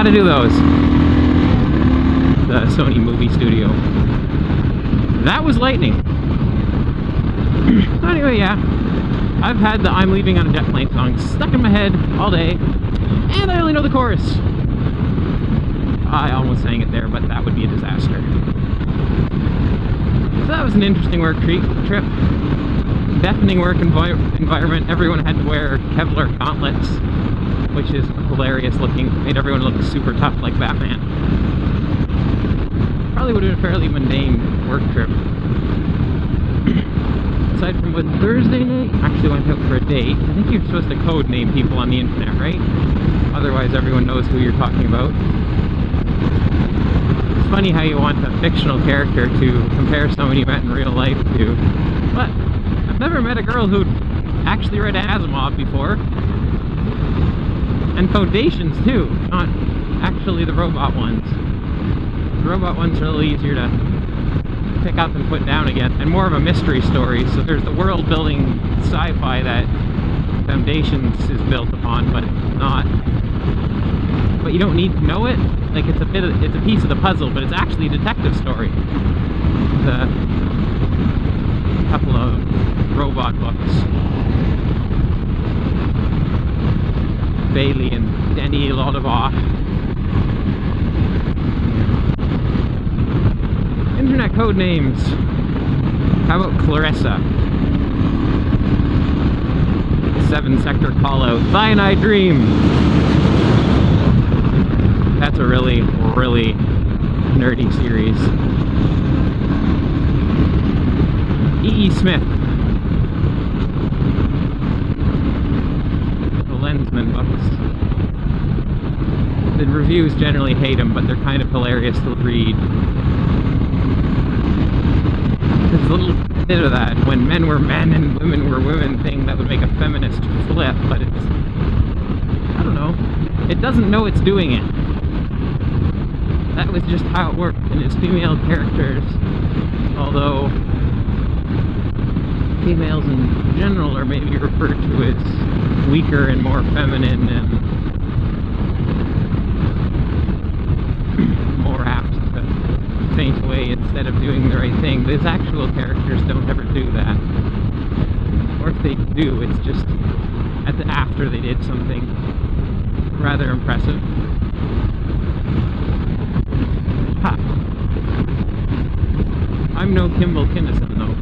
to do those. The Sony movie studio. That was lightning. Anyway, yeah. I've had the I'm Leaving on a Jet Plane song stuck in my head all day, and I only know the chorus. I almost sang it there, but that would be a disaster. So that was an interesting work trip. Deafening work environment. Everyone had to wear Kevlar gauntlets, which is hilarious looking. Made everyone look super tough like Batman. Probably would have been a fairly mundane work trip. Aside from what Thursday night, actually went out for a date. I think you're supposed to code name people on the internet, right? Otherwise everyone knows who you're talking about. It's funny how you want a fictional character to compare someone you met in real life to. But I've never met a girl who'd actually read Asimov before. And Foundations too, not actually the robot ones. The robot ones are a little easier to pick up and put down again, and more of a mystery story. So there's the world building sci-fi that Foundations is built upon, but not. But you don't need to know it. Like it's a piece of the puzzle, but it's actually a detective story. A couple of robot books. Bailey and Denis Laudevox. Internet code names. How about Clarissa? 7-sector callout. Cyanide Dream. That's a really, really nerdy series. E.E. Smith. The Lensman books. The reviews generally hate them, but they're kind of hilarious to read. There's a little bit of that when men were men and women were women thing that would make a feminist flip, but it's, I don't know, it doesn't know it's doing it. That was just how it worked, and its female characters, although females in general are maybe referred to as weaker and more feminine and more apt to faint away instead of doing the right thing. These actual characters don't ever do that. Or if they do, it's just after they did something rather impressive. Ha! I'm no Kimball Kinnison, though.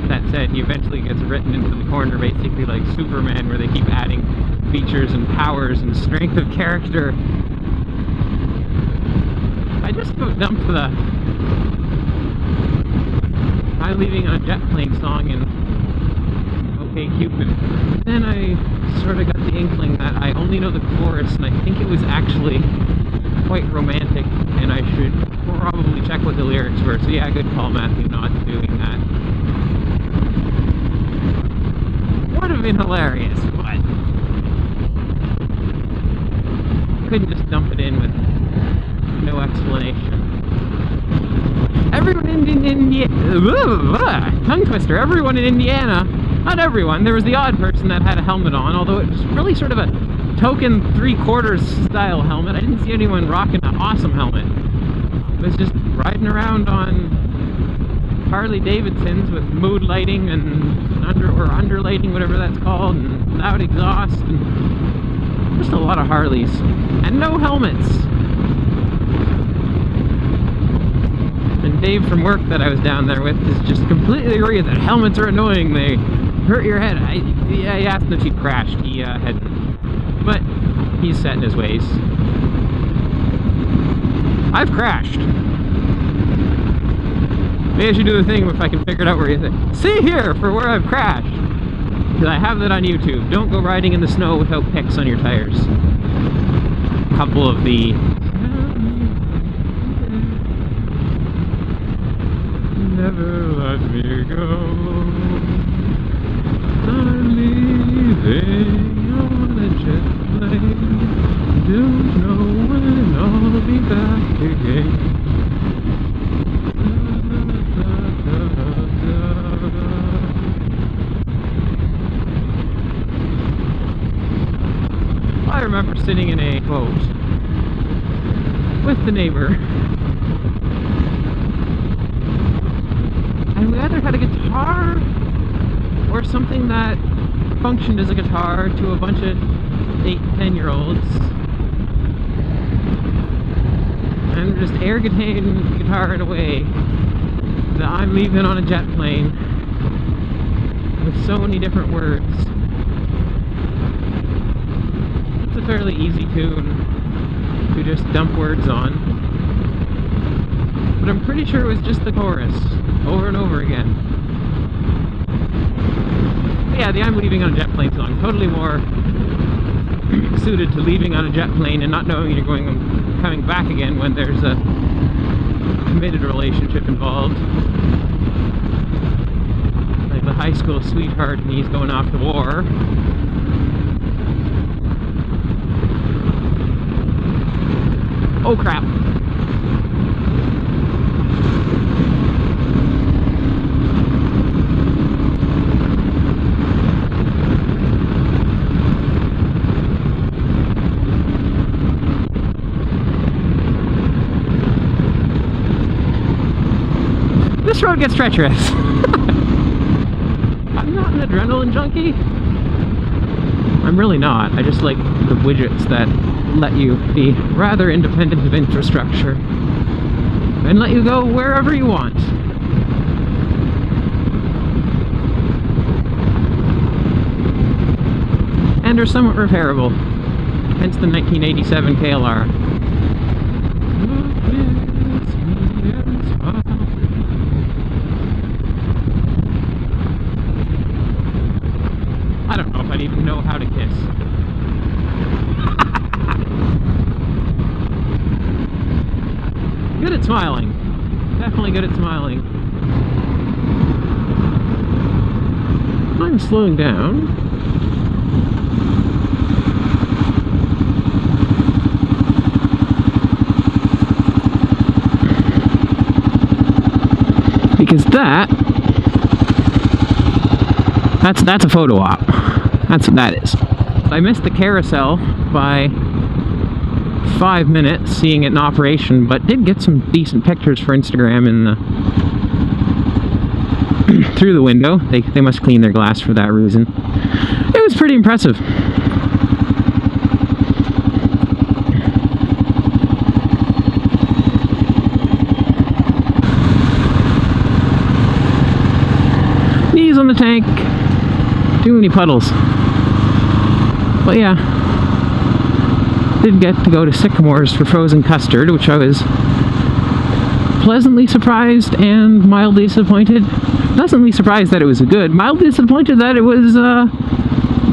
That said, he eventually gets written into the corner, basically like Superman, where they keep adding features and powers and strength of character. I just about dumped the I'm Leaving on a Jet Plane song in OK Cupid. Then I sort of got the inkling that I only know the chorus, and I think it was actually quite romantic, and I should probably check what the lyrics were. So yeah, good call, Matthew, not doing that. Would have been hilarious, but couldn't just dump it in with no explanation. Everyone in Indiana, tongue twister. Everyone in Indiana, not everyone. There was the odd person that had a helmet on, although it was really sort of a token 3/4 style helmet. I didn't see anyone rocking an awesome helmet. It was just riding around on Harley Davidsons with mood lighting and underlighting, whatever that's called, and loud exhaust, and just a lot of Harleys and no helmets. And Dave from work that I was down there with is just completely agreed that helmets are annoying. They hurt your head. I asked him if he crashed. He hadn't, but he's set in his ways. I've crashed. Maybe I should do the thing if I can figure it out where you say, see here for where I've crashed. Because I have that on YouTube. Don't go riding in the snow without picks on your tires. A couple of the never let me go. I'm leaving on a jet plane. Don't know when I'll be back again. boat with the neighbor. And we either had a guitar or something that functioned as a guitar to a bunch of 8-10-year-olds. And just air guitar in a way that I'm leaving on a jet plane with so many different words. It's a fairly easy tune to just dump words on. But I'm pretty sure it was just the chorus, over and over again. But yeah, the I'm leaving on a jet plane song, totally more suited to leaving on a jet plane and not knowing you're coming back again when there's a committed relationship involved. Like the high school sweetheart and he's going off to war. Oh crap. This road gets treacherous. I'm not an adrenaline junkie. I'm really not. I just like the widgets that let you be rather independent of infrastructure and let you go wherever you want. And are somewhat repairable. Hence the 1987 KLR. I don't know if I'd even know how to kiss. Good at smiling. Definitely good at smiling. I'm slowing down. Because that's a photo op. That's what that is. I missed the carousel by 5 minutes seeing it in operation, but did get some decent pictures for Instagram in the through the window. They must clean their glass for that reason. It was pretty impressive. Knees on the tank. Too many puddles. But yeah, did get to go to Sycamore's for frozen custard, which I was pleasantly surprised and mildly disappointed. Pleasantly surprised that it was good, mildly disappointed that it was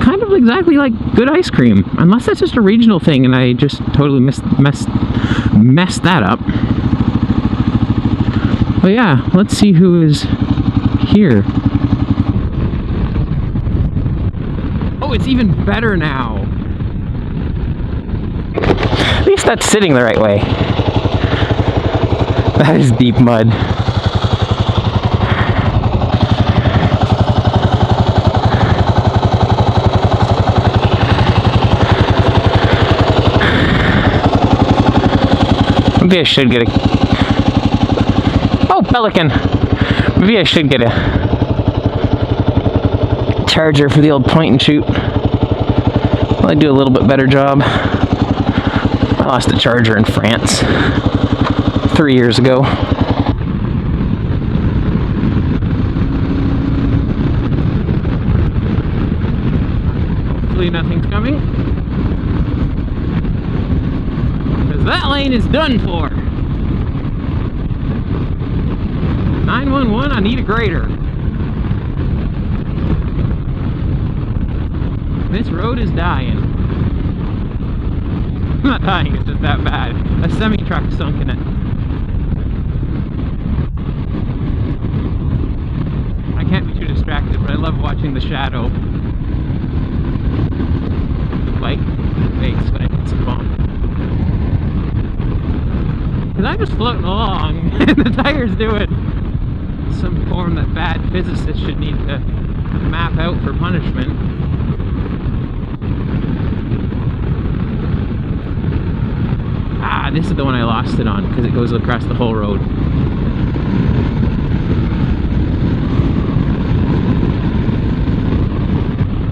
kind of exactly like good ice cream. Unless that's just a regional thing and I just totally messed that up. But yeah, let's see who is here. Oh, it's even better now. At least that's sitting the right way. That is deep mud. Maybe I should get a... Oh, pelican! Maybe I should get a charger for the old point and shoot. Well, I'd do a little bit better job. I lost a charger in France 3 years ago. Hopefully nothing's coming. Because that lane is done for. 911, I need a grader. This road is dying. Not dying, it's just that bad. A semi-truck sunk in it. I can't be too distracted, but I love watching the shadow. The bike face when it hits the bump. Because I'm just floating along, and the tire's doing some form that bad physicists should need to map out for punishment. Ah, this is the one I lost it on, because it goes across the whole road.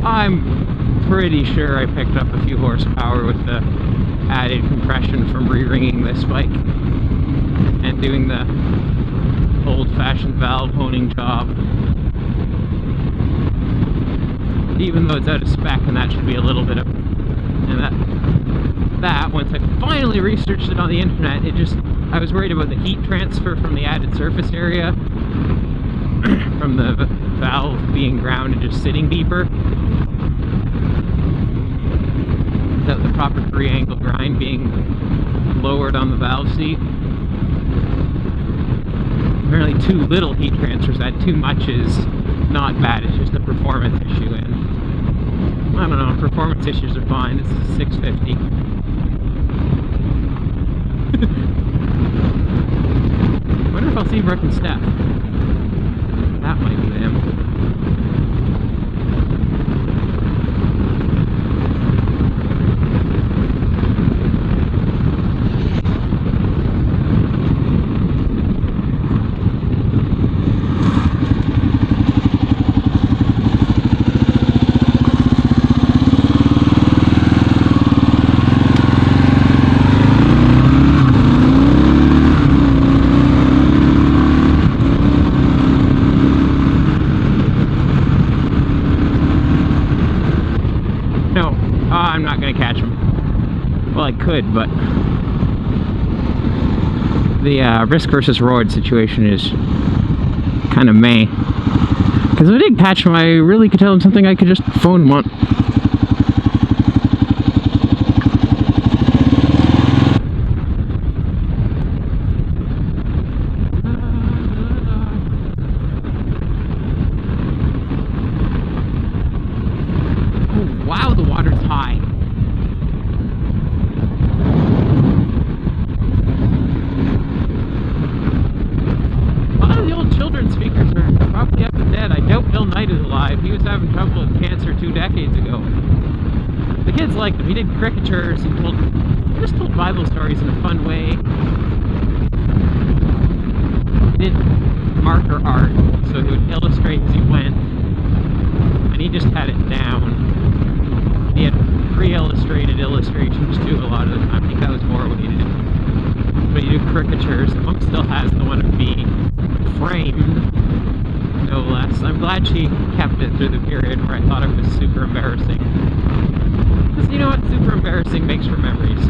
I'm pretty sure I picked up a few horsepower with the added compression from re-ringing this bike and doing the old-fashioned valve honing job. Even though it's out of spec, and that should be a little bit of... And that once I finally researched it on the internet, I was worried about the heat transfer from the added surface area from the valve being ground and just sitting deeper without the proper 3-angle grind being lowered on the valve seat. Apparently too little heat transfers, that too much is not bad, it's just a performance issue, and I don't know, performance issues are fine. This is a 650. I wonder if I'll see Brooke and Steph. That might be them. I'm not going to catch him. Well, I could, but the risk versus reward situation is kind of meh. Because if I did catch him, I really could tell him something I could just phone him on. Oh, wow, the water's high. Speakers are probably up and dead. I doubt Bill Knight is alive. He was having trouble with cancer 2 decades ago. The kids liked him. He did caricatures. He just told Bible stories in a fun way. He did marker art, so he would illustrate as he went, and he just had it down. He had pre-illustrated illustrations too a lot of the time. I think that was more what he did. But he did caricatures. The monk still has the one of me framed, no less. I'm glad she kept it through the period where I thought it was super embarrassing. Because you know what? Super embarrassing makes for memories.